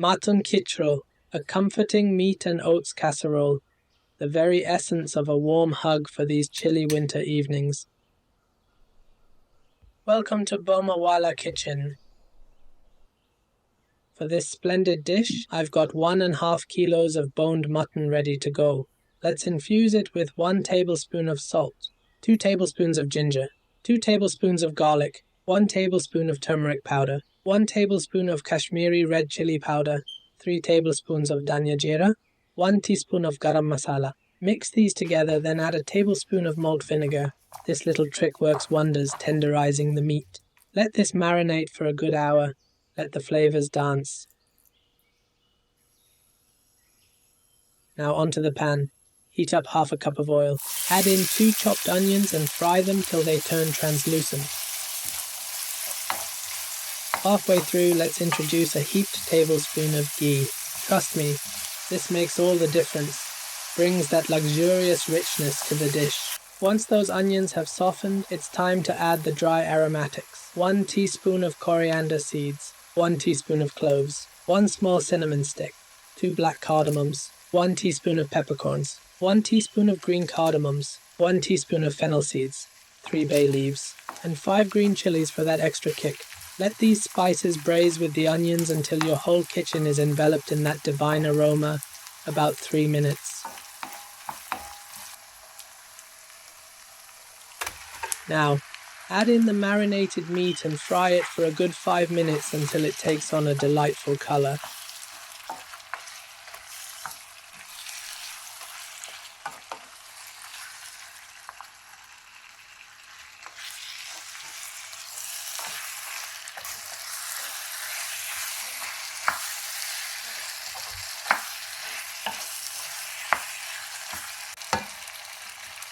Mutton Kitchro, a comforting meat and oats casserole, the very essence of a warm hug for these chilly winter evenings. Welcome to Bomawala Kitchen. For this splendid dish, I've got 1.5 kilos of boned mutton ready to go. Let's infuse it with 1 tablespoon of salt, 2 tablespoons of ginger, 2 tablespoons of garlic, 1 tablespoon of turmeric powder, 1 tablespoon of Kashmiri red chili powder, 3 tablespoons of Danya jeera, 1 teaspoon of garam masala. Mix these together, then add a tablespoon of malt vinegar. This little trick works wonders, tenderizing the meat. Let this marinate for a good hour. Let the flavors dance. Now onto the pan. Heat up 1/2 cup of oil. Add in 2 chopped onions and fry them till they turn translucent. Halfway through, let's introduce a heaped tablespoon of ghee. Trust me, this makes all the difference. Brings that luxurious richness to the dish. Once those onions have softened, it's time to add the dry aromatics. 1 teaspoon of coriander seeds, 1 teaspoon of cloves, 1 small cinnamon stick, 2 black cardamoms, 1 teaspoon of peppercorns, 1 teaspoon of green cardamoms, 1 teaspoon of fennel seeds, 3 bay leaves, and 5 green chilies for that extra kick. Let these spices braise with the onions until your whole kitchen is enveloped in that divine aroma, about 3 minutes. Now, add in the marinated meat and fry it for a good 5 minutes until it takes on a delightful color.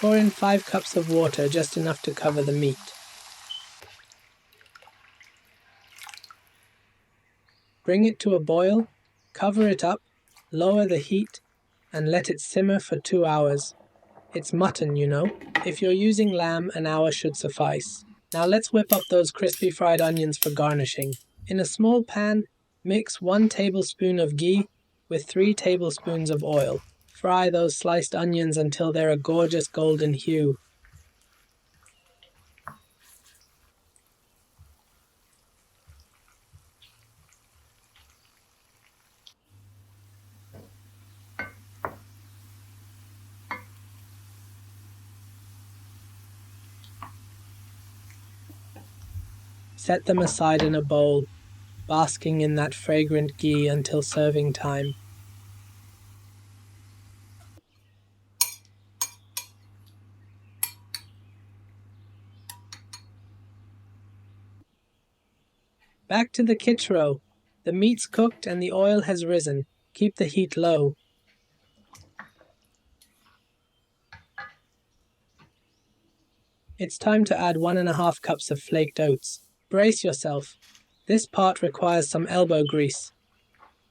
Pour in 5 cups of water, just enough to cover the meat. Bring it to a boil, cover it up, lower the heat, and let it simmer for 2 hours. It's mutton, you know. If you're using lamb, an hour should suffice. Now let's whip up those crispy fried onions for garnishing. In a small pan, mix 1 tablespoon of ghee with 3 tablespoons of oil. Fry those sliced onions until they're a gorgeous golden hue. Set them aside in a bowl, basking in that fragrant ghee until serving time. Back to the Kitchro. The meat's cooked and the oil has risen. Keep the heat low. It's time to add 1.5 cups of flaked oats. Brace yourself. This part requires some elbow grease.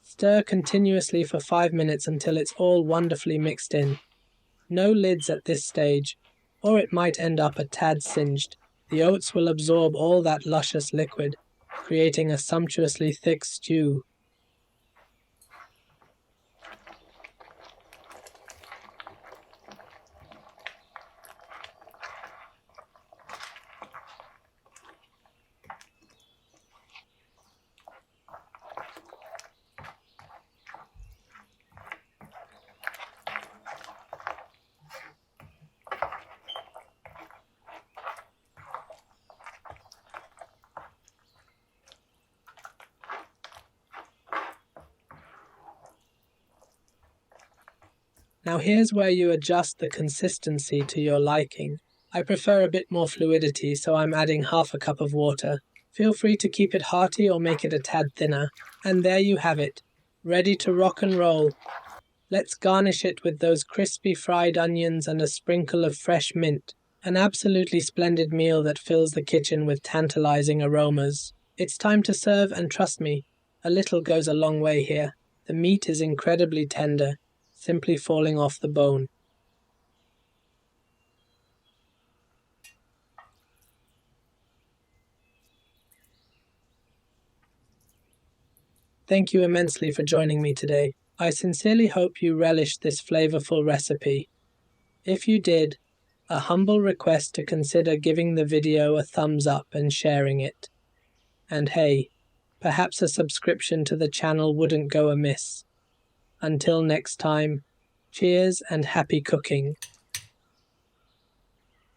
Stir continuously for 5 minutes until it's all wonderfully mixed in. No lids at this stage, or it might end up a tad singed. The oats will absorb all that luscious liquid, creating a sumptuously thick stew. Now here's where you adjust the consistency to your liking. I prefer a bit more fluidity, so I'm adding 1/2 cup of water. Feel free to keep it hearty or make it a tad thinner. And there you have it, ready to rock and roll. Let's garnish it with those crispy fried onions and a sprinkle of fresh mint. An absolutely splendid meal that fills the kitchen with tantalizing aromas. It's time to serve, and trust me, a little goes a long way here. The meat is incredibly tender, simply falling off the bone. Thank you immensely for joining me today. I sincerely hope you relished this flavorful recipe. If you did, a humble request to consider giving the video a thumbs up and sharing it. And hey, perhaps a subscription to the channel wouldn't go amiss. Until next time, cheers and happy cooking.